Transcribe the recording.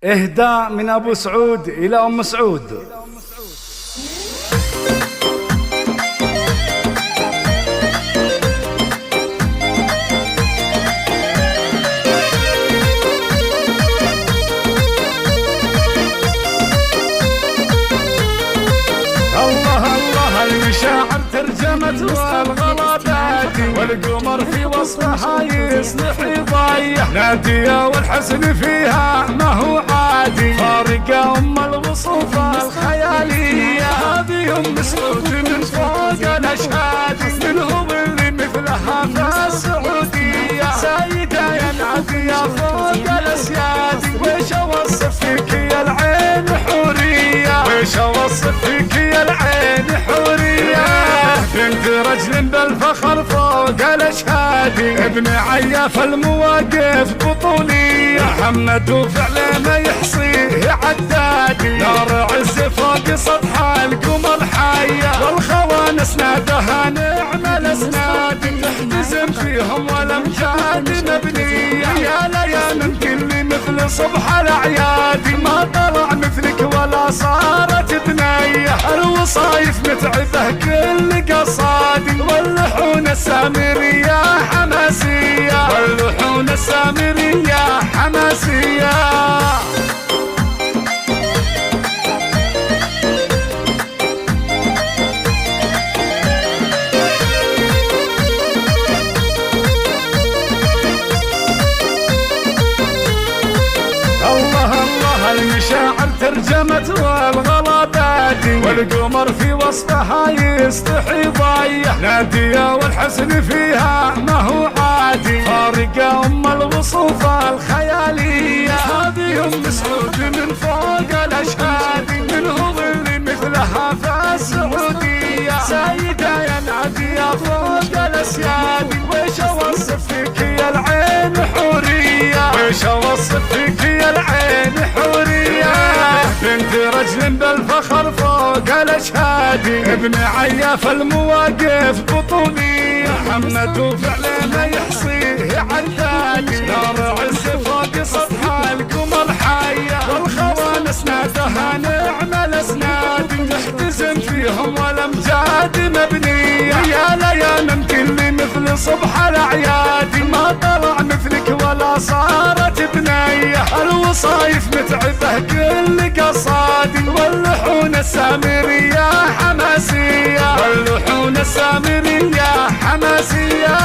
إهداء من أبو سعود إلى أم سعود. المشاعر ترجمت والغلطات، والقمر في وصفها يصلح يضيع نادية، والحسن فيها ما هو عادي، فارقة أم الوصوف الخيالية. هذه أم سعود من فوق الأشهاد، منهم اللي مثلها في السعودية، سيدة يا نادية فوق الأسياد. ويش أوصف فيك يا العين حورية، ويش أوصف فيك يا العين حورية، بنت رجل بالفخر فوق الاشهاد، ابن عياف المواقف بطولية، محمد وفعله ما يحصيه عدادي، نار عز فوق سطح القمر حية، والخوانس نادها نعم الاسناد، تحتزم فيهم والامجاد مبنية، يا ليال كل مثل صبح الاعياد، ما طلع مثلك ولا صارت بنية، الوصايف متعبه كل قصادي، واللحون السامرية حماسية، واللحون السامرية حماسية. المشاعر ترجمت والغلطات، والقمر في وصفها يستحي ضيع نادية، والحسن فيها ما هو عادي، فارقة أم الوصوف الخيالية. هذه أم سعود من فوق الأشهاد، منهم اللي مثلها في السعودية، سيدة يا نادية فوق الأسياد. ويش أوصف فيك يا العين حورية، ويش أوصف فيك يا العين حورية، بنت رجل بالفخر فوق الاشهاد، ابن عياف المواقف بطولية، محمد وفعله ما يحصيه عدادي، نار عز فوق سطح القمر حية، والخوانس نادها نعم الاسناد، تحتزم فيهم والامجاد مبنية، يا ليال كل مثل صبح الاعياد، ما طلع مثلك ولا صارت بنية، الوصايف متعبه كل قصادي، واللحون السامرية حماسية، واللحون السامرية حماسية.